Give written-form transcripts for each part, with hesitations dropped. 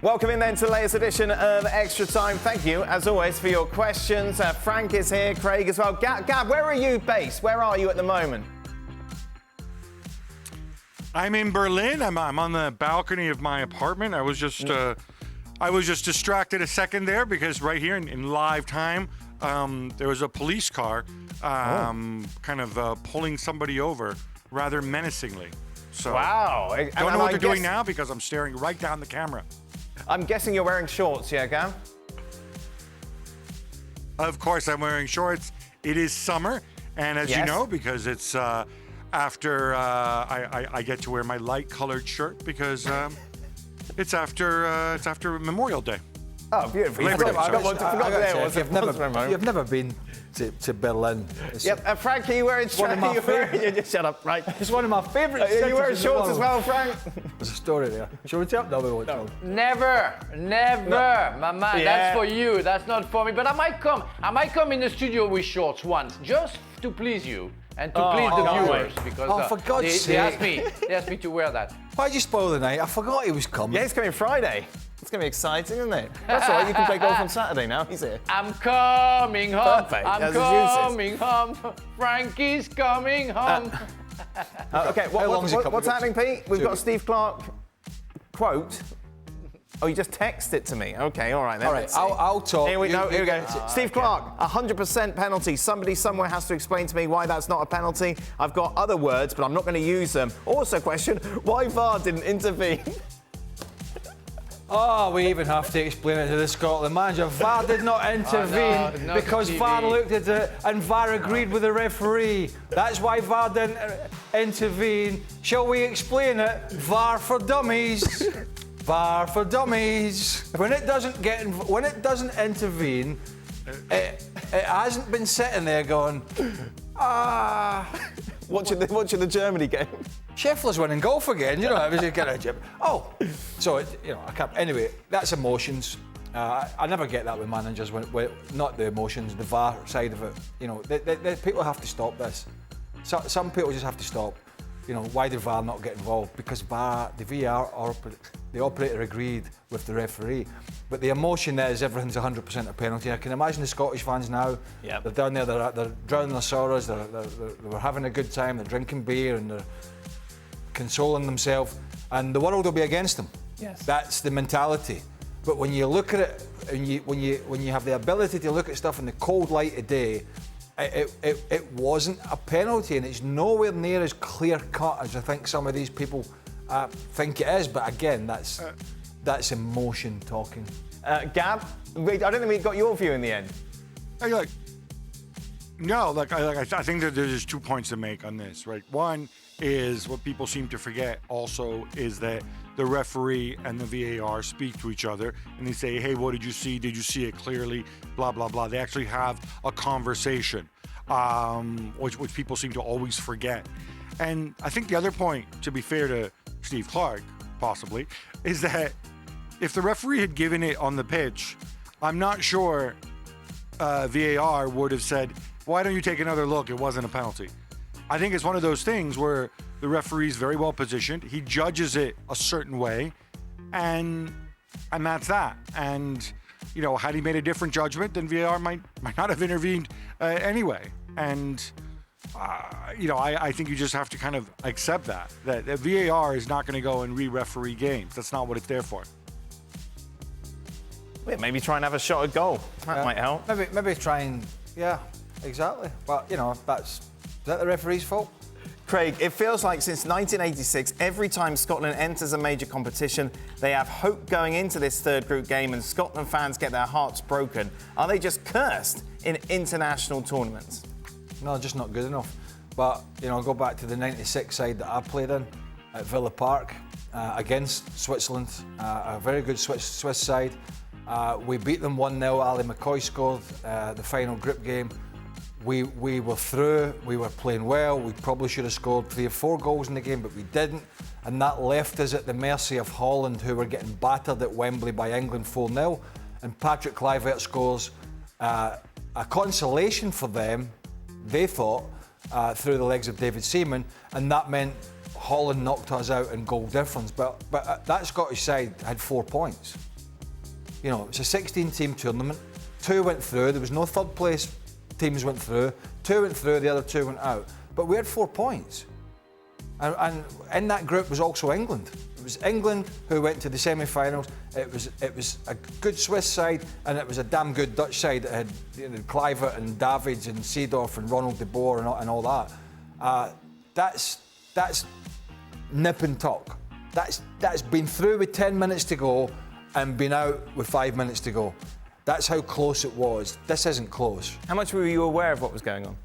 Welcome in then to the latest edition of Extra Time. Thank you, as always, for your questions. Frank is here, Craig as well. Gab, where are you based? Where are you at the moment? I'm in Berlin. I'm on the balcony of my apartment. I was just distracted a second there because right here in live time, there was a police car kind of pulling somebody over rather menacingly. So wow. Don't know what they're doing now because I'm staring right down the camera. I'm guessing you're wearing shorts, yeah, Gab? Of course, I'm wearing shorts. It is summer, and as you know, because it's after I get to wear my light-colored shirt because it's after Memorial Day. Oh, beautiful. Labor Day, You've never been to Berlin. Yep, Frank, are you wearing shorts? Shut up, right. It's one of my favourite cities. Are you wearing shorts as well, Frank? There's a story there. Shall we tell? No, we won't tell. Never, my man. Yeah. That's for you. That's not for me. But I might come in the studio with shorts once, just to please you and to please the viewers, because for God's they sake. asked me to wear that. Why'd you spoil the night? I forgot he was coming. Yeah, he's coming Friday. It's going to be exciting, isn't it? That's all right, you can play golf on Saturday now. He's here. I'm coming home. Perfect, I'm coming home. Frankie's coming home. Okay, what's happening, Pete? We've got a Steve Clark quote. Oh, you just text it to me. Okay, all right then. All right, I'll talk. Here we go. Steve Clark, 100% penalty. Somebody somewhere has to explain to me why that's not a penalty. I've got other words, but I'm not going to use them. Also, question: why VAR didn't intervene? Oh, we even have to explain it to the Scotland manager. VAR did not intervene because VAR looked at it and VAR agreed with the referee. That's why VAR didn't intervene. Shall we explain it? VAR for dummies. VAR for dummies. When it doesn't intervene, it hasn't been sitting there going, Watching the Germany game. Scheffler's winning golf again, you know. It was a kind of jib. Oh, so I can't. Anyway, that's emotions. I never get that with managers when not the emotions, the VAR side of it. You know, people have to stop this. Some people just have to stop. You know, why did VAR not get involved? Because the VAR the operator agreed with the referee. But the emotion there is everything's 100% a penalty. I can imagine the Scottish fans now. Yep. They're down there. They're drowning their sorrows. They're having a good time. They're drinking beer and they're consoling themselves, and the world will be against them. Yes. That's the mentality. But when you look at it, and when you have the ability to look at stuff in the cold light of day, it wasn't a penalty, and it's nowhere near as clear cut as I think some of these people think it is. But again, that's emotion talking. Gab, I don't think we got your view in the end. I think that there's 2 points to make on this, right? One is what people seem to forget also is that the referee and the VAR speak to each other and they say, hey, what did you see? Did you see it clearly? Blah, blah, blah. They actually have a conversation, which people seem to always forget. And I think the other point, to be fair to Steve Clark, possibly, is that if the referee had given it on the pitch, I'm not sure VAR would have said, why don't you take another look? It wasn't a penalty. I think it's one of those things where the referee's very well positioned. He judges it a certain way, and that's that. And you know, had he made a different judgment, then VAR might not have intervened anyway. And you know, I think you just have to kind of accept that VAR is not going to go and re-referee games. That's not what it's there for. Yeah, maybe try and have a shot at goal. That might help. Maybe try and exactly. But you know, is that the referee's fault? Craig, it feels like since 1986, every time Scotland enters a major competition, they have hope going into this third group game and Scotland fans get their hearts broken. Are they just cursed in international tournaments? No, just not good enough. But, you know, I'll go back to the 96 side that I played in at Villa Park against Switzerland, a very good Swiss side. We beat them 1-0. Ali McCoy scored the final group game. We were through, we were playing well, we probably should have scored 3 or 4 goals in the game, but we didn't, and that left us at the mercy of Holland, who were getting battered at Wembley by England 4-0, and Patrick Kluivert scores a consolation for them, they thought, through the legs of David Seaman, and that meant Holland knocked us out in goal difference, but that Scottish side had 4 points. You know, it's a 16-team tournament. 2 went through. There was no third place teams went through. 2 went through. The other 2 went out. But we had 4 points. And in that group was also England. It was England who went to the semi-finals. It was a good Swiss side, and it was a damn good Dutch side that had Kluivert and Davids and Seedorf and Ronald de Boer and all that. That's nip and tuck. That's been through with 10 minutes to go and been out with 5 minutes to go. That's how close it was. This isn't close. How much were you aware of what was going on?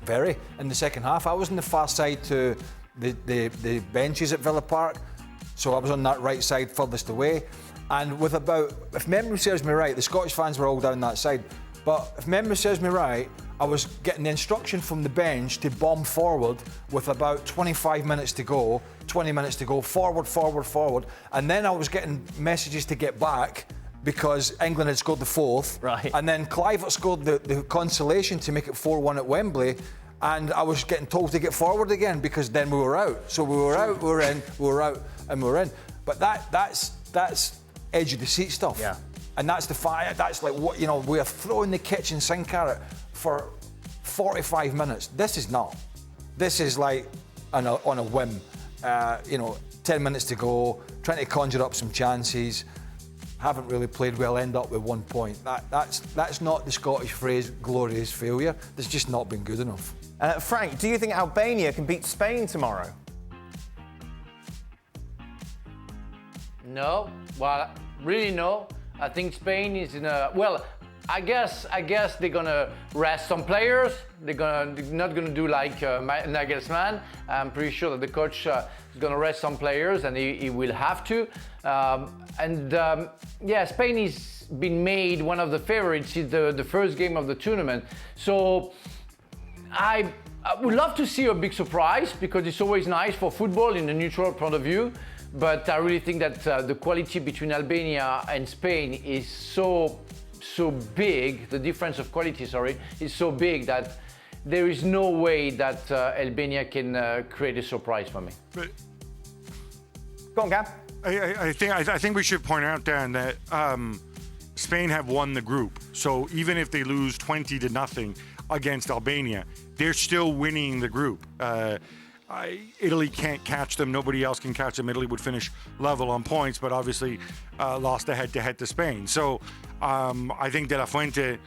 Very. In the second half, I was on the far side to the benches at Villa Park, so I was on that right side furthest away. And with about, if memory serves me right, the Scottish fans were all down that side, but if memory serves me right, I was getting the instruction from the bench to bomb forward with about 25 minutes to go, 20 minutes to go, forward, forward, forward. And then I was getting messages to get back because England had scored the 4th. Right. And then Kluivert scored the consolation to make it 4-1 at Wembley. And I was getting told to get forward again because then we were out. So we were out, we were in, we were out, and we were in. But that's edge of the seat stuff. Yeah. And that's the fire. That's like what, you know, we're throwing the kitchen sink at it for 45 minutes. This is not. This is like on a whim. 10 minutes to go, trying to conjure up some chances. Haven't really played well, end up with 1 point. That's not the Scottish phrase, glorious failure. It's just not been good enough. Frank, do you think Albania can beat Spain tomorrow? No, well, really no. I think Spain is in a, well, I guess they're gonna rest some players. They're not gonna do like Nagelsmann. I'm pretty sure that the coach is gonna rest some players, and he will have to. Spain has been made one of the favorites in the first game of the tournament. So I would love to see a big surprise, because it's always nice for football in a neutral point of view. But I really think that the quality between Albania and Spain is so big, the difference of quality, is so big that there is no way that Albania can create a surprise for me. But Go on, Gab. I think we should point out, Dan, that Spain have won the group. So even if they lose 20-0 against Albania, they're still winning the group. Italy can't catch them. Nobody else can catch them. Italy would finish level on points, but obviously lost a head-to-head to Spain. So I think De La Fuente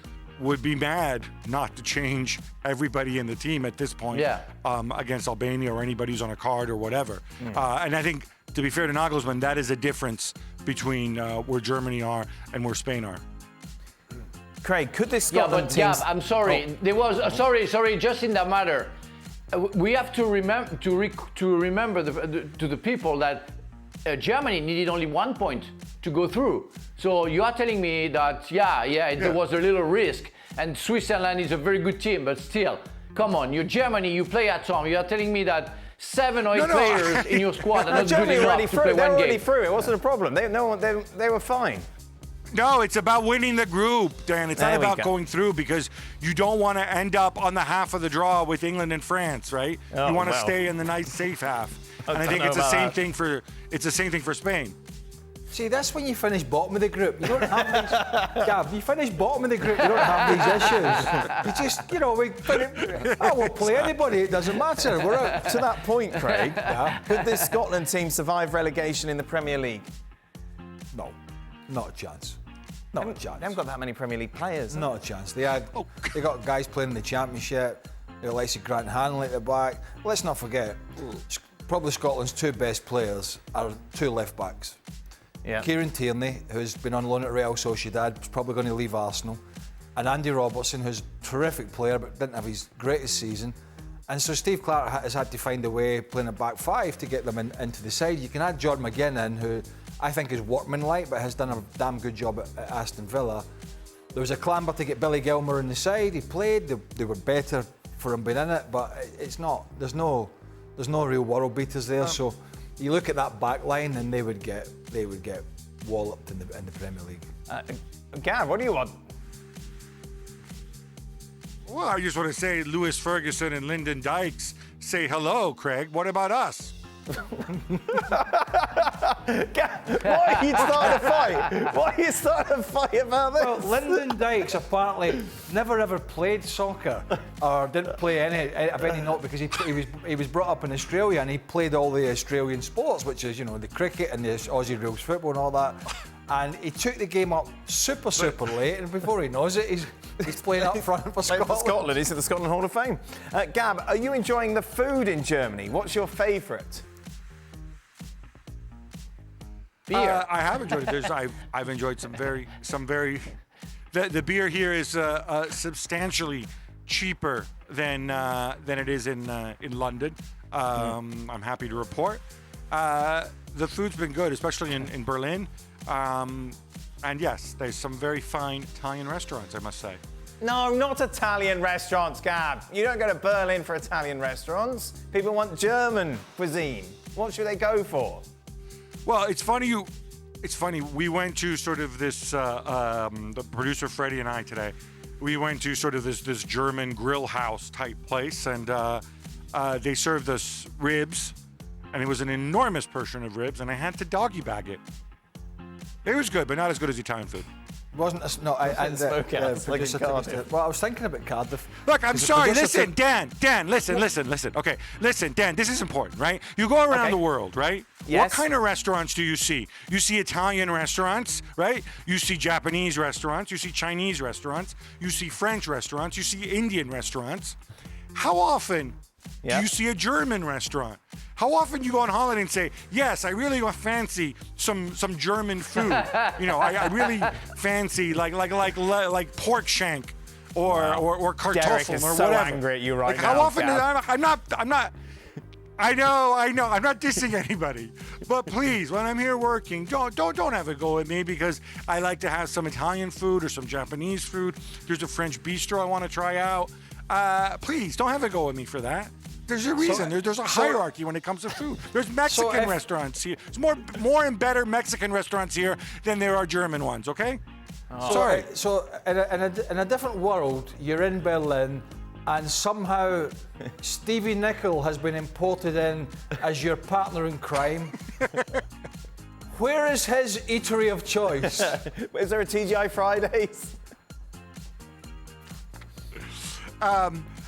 would be mad not to change everybody in the team at this point against Albania or anybody who's on a card or whatever. And I think, to be fair to Nagelsmann, that is a difference between where Germany are and where Spain are. Craig, could this Scotland team... Yeah, I'm sorry. There was sorry. Just in that matter, we have to remember to the people that Germany needed only 1 point to go through. So you are telling me that there was a little risk, and Switzerland is a very good team, but still, come on, you're Germany, you play at home. You are telling me that 7 or 8 players in your squad are not good enough to play one game. They were already through. It wasn't a problem. They were fine. No, it's about winning the group, Dan. It's not about going through, because you don't want to end up on the half of the draw with England and France, right? You want to stay in the nice safe half. And I think it's the same thing for Spain. See, that's when you finish bottom of the group. You don't have these... Gav, you finish bottom of the group, you don't have these issues. You just, we'll play anybody, it doesn't matter. We're out. To that point, Craig, could this Scotland team survive relegation in the Premier League? No, not a chance. Not a chance. They haven't got that many Premier League players. Not a chance. They got guys playing in the Championship. They got like Grant Hanley at the back. Let's not forget, probably Scotland's 2 best players are 2 left backs. Yeah. Kieran Tierney, who's been on loan at Real Sociedad, is probably going to leave Arsenal. And Andy Robertson, who's a terrific player but didn't have his greatest season. And so Steve Clarke has had to find a way playing a back 5 to get them into the side. You can add Jordan McGinn in, who I think is workmanlike but has done a damn good job at Aston Villa. There was a clamber to get Billy Gilmour on the side. He played. They were better for him being in it, but it's not. There's no real world beaters there. So you look at that back line, and they would get walloped in the Premier League. Gav, what do you want? Well, I just want to say Lewis Ferguson and Lyndon Dykes say hello, Craig. What about us? Why are you starting a fight? Why are you starting a fight about this? Well, Lyndon Dykes apparently never ever played soccer or didn't play any of any note because he was brought up in Australia and he played all the Australian sports, which is, you know, the cricket and the Aussie rules football and all that. And he took the game up super late, and before he knows it, he's playing up front for Scotland. For Scotland, he's at the Scotland Hall of Fame. Gab, are you enjoying the food in Germany? What's your favourite? Beer. I have enjoyed it. I've enjoyed some very. The beer here is substantially cheaper than it is in London. I'm happy to report. The food's been good, especially in Berlin. And yes, there's some very fine Italian restaurants, I must say. No, not Italian restaurants, Gab. You don't go to Berlin for Italian restaurants. People want German cuisine. What should they go for? Well, it's funny. We went to sort of this. The producer Freddie and I today, we went to sort of this German grill house type place, and they served us ribs, and it was an enormous portion of ribs, and I had to doggy bag it. It was good, but not as good as Italian food. Wasn't no, I Smokehouse, like in Cardiff. Well, I was thinking about Cardiff. Look, I'm sorry. Listen, Dan, listen. Okay, listen, Dan, this is important, right? You go around the world, right? Yes. What kind of restaurants do you see? You see Italian restaurants, right? You see Japanese restaurants. You see Chinese restaurants. You see French restaurants. You see Indian restaurants. How often do you see a German restaurant? How often you go on holiday and say, yes, I really fancy some German food. You know, I really fancy like pork shank or kartoffel Derek is or so whatever. angry at you right like, now. How often? Gab. I'm not. I know. I'm not dissing anybody, but please, when I'm here working, don't have a go at me because I like to have some Italian food or some Japanese food. There's a French bistro I want to try out. Please don't have a go at me for that. There's a reason. There's a hierarchy when it comes to food. There's Mexican restaurants here. There's more and better Mexican restaurants here than there are German ones. Okay. Sorry. So in a different world, you're in Berlin, and somehow Stevie Nicol has been imported in as your partner in crime. Where is his eatery of choice? Is there a TGI Fridays?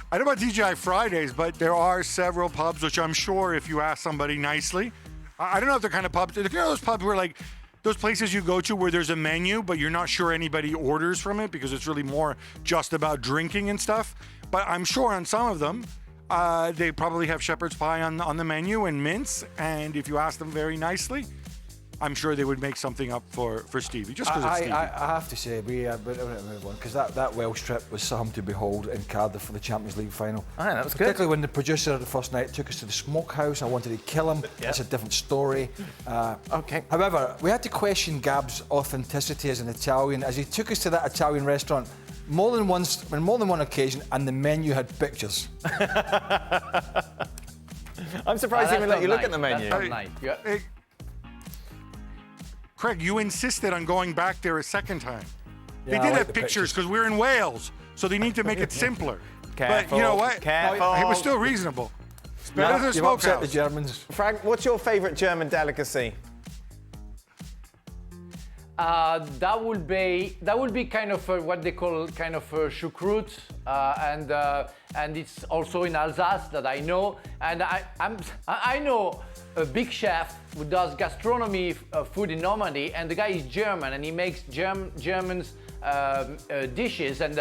I don't know about TGI Fridays, but there are several pubs, which I'm sure if you ask somebody nicely, I don't know if they're kind of pubs. They're those pubs where like those places you go to where there's a menu, but you're not sure anybody orders from it because it's really more just about drinking and stuff. But I'm sure on some of them, they probably have shepherd's pie on the menu and mince. And if you ask them very nicely, I'm sure they would make something up for Stevie, just because it's Stevie. I have to say, we move on, because that Welsh trip was something to behold in Cardiff for the Champions League final. Oh, yeah, that was good. Particularly when the producer of the first night took us to the smokehouse. I wanted to kill him. That's a different story. Okay. However, we had to question Gab's authenticity as an Italian as he took us to that Italian restaurant more than one occasion, and the menu had pictures. I'm surprised they even let you look at the menu. That's not nice. Yeah. Hey, Craig, you insisted on going back there a second time. Yeah, they did I like have the pictures because we're in Wales, so they need to make it simpler. Careful, but you know what? careful. It was still reasonable. It's better than a You've upset the smokehouse. Germans. Frank, what's your favourite German delicacy? That would be kind of what they call kind of choucroute, and it's also in Alsace that I know, and I know a big chef who does gastronomy food in Normandy, and the guy is German and he makes Germans dishes, and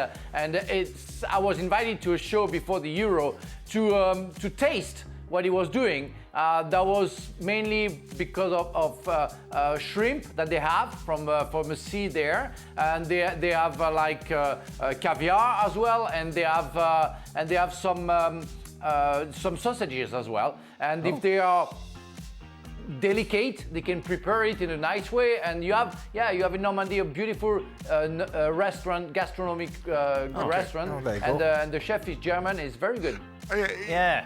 I was invited to a show before the Euro to taste what he was doing. That was mainly because of shrimp that they have from a sea there, and they have caviar as well, and they have some sausages as well. And if they are delicate, they can prepare it in a nice way, and you have in Normandy a beautiful gastronomic restaurant, Oh, there you and go. and the chef is German, is very good. Yeah.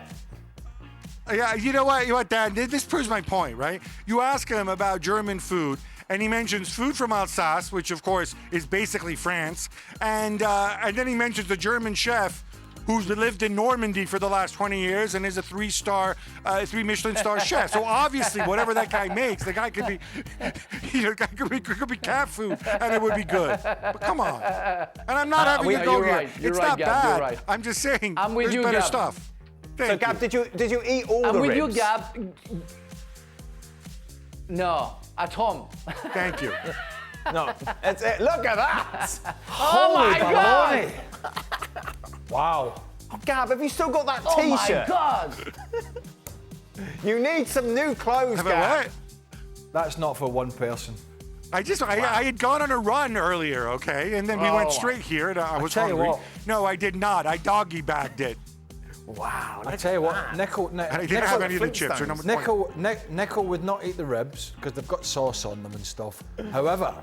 Yeah, you know what, Dan? This proves my point, right? You ask him about German food, and he mentions food from Alsace, which of course is basically France, and then he mentions the German chef who's lived in Normandy for the last 20 years and is a 3 Michelin star chef. So obviously, whatever that guy makes, the guy could be, could be cat food, and it would be good. But come on. And I'm not having a go here. Right. It's right, not Gab, bad. You're right. I'm just saying I'm with there's you, better Gab. stuff. So, Gab, did you eat all I'm the with ribs? you, Gab. No, at home. Thank you. No. It's it. Look at that. Oh my God! Wow. Oh, Gab, have you still got that Oh my T-shirt? God! You need some new clothes, Have Gab. what? That's not for one person. I had gone on a run earlier, okay, and then we went straight here, and I was tell you hungry. what. No, I did not. I doggy bagged it. Wow. I tell you what, Nickel, I didn't have any of the chips. Nickel would not eat the ribs because they've got sauce on them and stuff. However,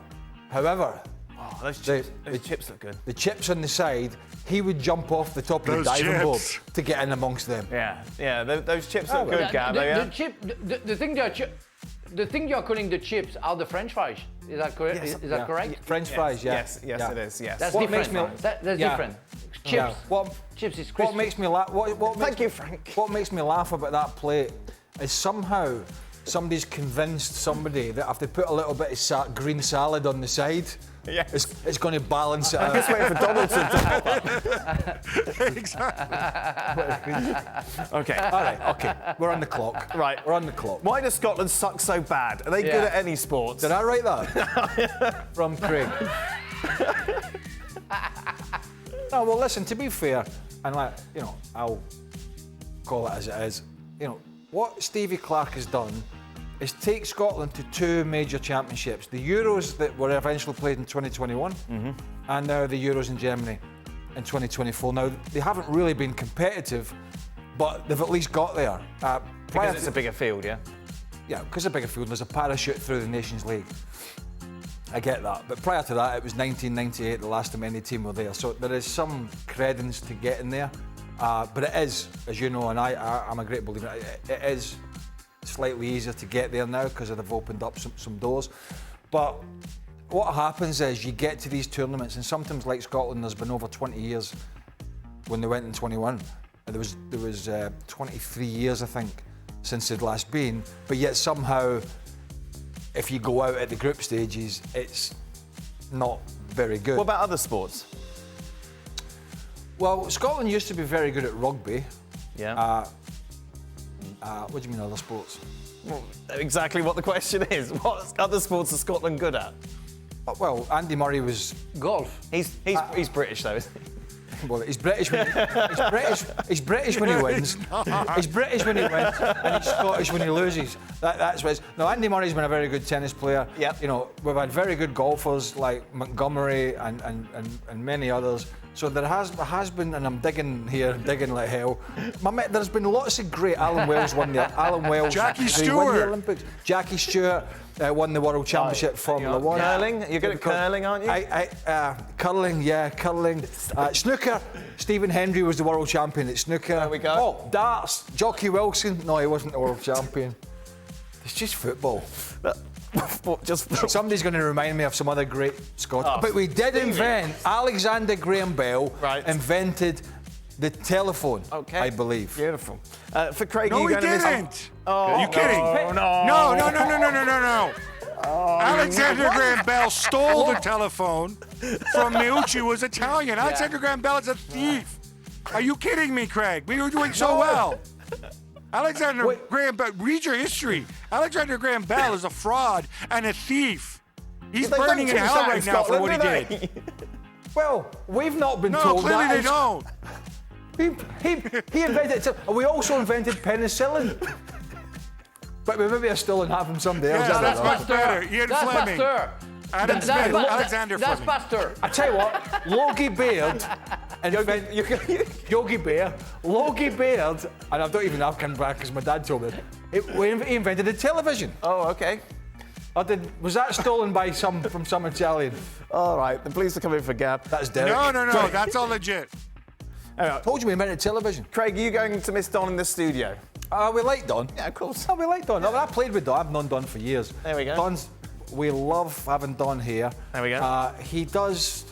Oh, those chips look good. the chips on the side, he would jump off the top of Those the diving board chips. to get in amongst them. Yeah, those chips look good, Gab. The thing you're calling the chips are the French fries. Is that correct? Yes. Is that correct? French fries, yeah. Yes, Yeah. it is. Yes. That's What different. makes me- That's Yeah. different. Chips. Yeah. Chips is What crispy. makes me laugh? Thank you, Frank. What makes me laugh about that plate is somehow somebody's convinced somebody that if they put a little bit of green salad on the side, Yes. it's going to balance it out. Just waiting for Donaldson to help. Okay. All right, okay, we're on the clock. Right. We're on the clock. Why does Scotland suck so bad? Are they good at any sports? Did I write that? From Craig. No, well, listen, to be fair, and I'll call it as it is, what Stevie Clarke has done is take Scotland to 2 major championships, the Euros that were eventually played in 2021 and now the Euros in Germany in 2024. Now, they haven't really been competitive, but they've at least got there. Because it's a bigger field, yeah? Yeah, because a bigger field, there's a parachute through the Nations League. I get that, but prior to that, it was 1998, the last time any team were there. So there is some credence to getting there. But it is, as you know, and I'm a great believer, it is slightly easier to get there now because they've opened up some doors. But what happens is you get to these tournaments, and sometimes, like Scotland, there's been over 20 years when they went in 21. And there was 23 years, I think, since they'd last been. But yet somehow, if you go out at the group stages, it's not very good. What about other sports? Well, Scotland used to be very good at rugby. Yeah. What do you mean other sports? Well, exactly what the question is. What other sports is Scotland good at? Well, Andy Murray was... Golf. He's British though, isn't he? Well, he's British when he's British when he wins. He's British when he wins, and he's Scottish when he loses. That's what it is. No, Andy Murray's been a very good tennis player. Yep. We've had very good golfers like Montgomery and many others. So there has been, and I'm digging like hell. There's been lots of great. Alan Wells won the Jackie he won the Stewart. Olympics. Jackie Stewart won the World Championship Formula One. Curling? You're good at curling, aren't you? Curling, yeah, curling. Snooker. Stephen Hendry was the world champion at snooker. There we go. Oh, darts. Jockey Wilson. No, he wasn't the world champion. It's just football. Somebody's going to remind me of some other great Scottish. But we did invent. Alexander Graham Bell invented the telephone. Okay. I believe. Beautiful. For Craig, No, are he you going to didn't. Oh, you kidding? No. Alexander Graham Bell stole the telephone from Meucci, who was Italian. Alexander Graham Bell is a thief. Are you kidding me, Craig? We were doing so well. Alexander Graham Bell, read your history. Alexander Graham Bell is a fraud and a thief. He's They burning don't in teach hell that right now for what he Scotland, did. do they? Well, we've not been No, told clearly that. they don't. He invented it. We also invented penicillin. But we maybe are still in having somebody else. Yeah, I that's don't know. much better. Ian That's Fleming. Pasteur. Adam Smith. Alexander That's Fleming. Pasteur. I tell you what, Logie Baird, Yogi Bear, Logie Baird, and I don't even have come back because my dad told me. He invented the television. Oh, okay. Was that stolen by from some Italian? All right. The police are coming for Gab. That's Derek. No. That's all legit. I told you we invented television. Craig, are you going to miss Don in the studio? We like Don. Yeah, of course. Oh, we like Don. I played with Don. I've known Don for years. There we go. We love having Don here. There we go. He does.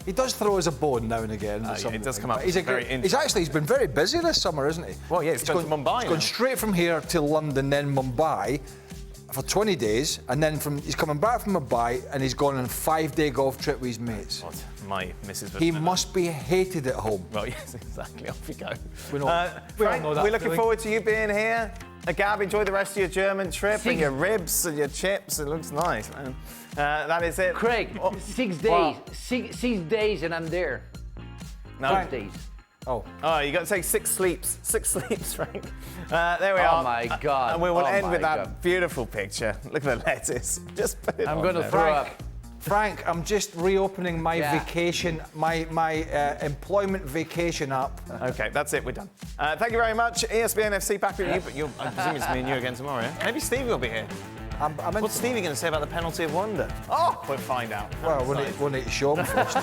He does throw us a bone now and again. Yeah, it does come up. He's he's been very busy this summer, isn't he? Well, yeah, he's gone to Mumbai. He's gone straight from here to London, then Mumbai for 20 days, and then he's coming back from Mumbai, and he's gone on a 5-day golf trip with his mates. What? My missus would He never. must be hated at home. Well, yes, exactly. Off you go. We all Frank, know that we're looking feeling. forward to you being here. Gab, enjoy the rest of your German trip and Six- your ribs and your chips. It looks nice, man. That is it. Craig, Oh, 6 days. wow. 6 days and I'm there. No. 5 days. Oh, Oh, you got to take 6 sleeps. 6 sleeps, Frank. There we are. Oh my God. And we will Oh end my with that God. beautiful picture. Look at the lettuce. Just put it I'm on going to there. throw up. Frank, I'm just reopening my Yeah. vacation, my employment vacation app. Okay, that's it. We're done. Thank you very much. ESPN FC back with you, but I presume it's me and you again tomorrow. Yeah? Maybe Stevie will be here. I'm into What's Stevie going to say about the penalty of wonder? Oh, we'll find out. Well, we'll need to show him first.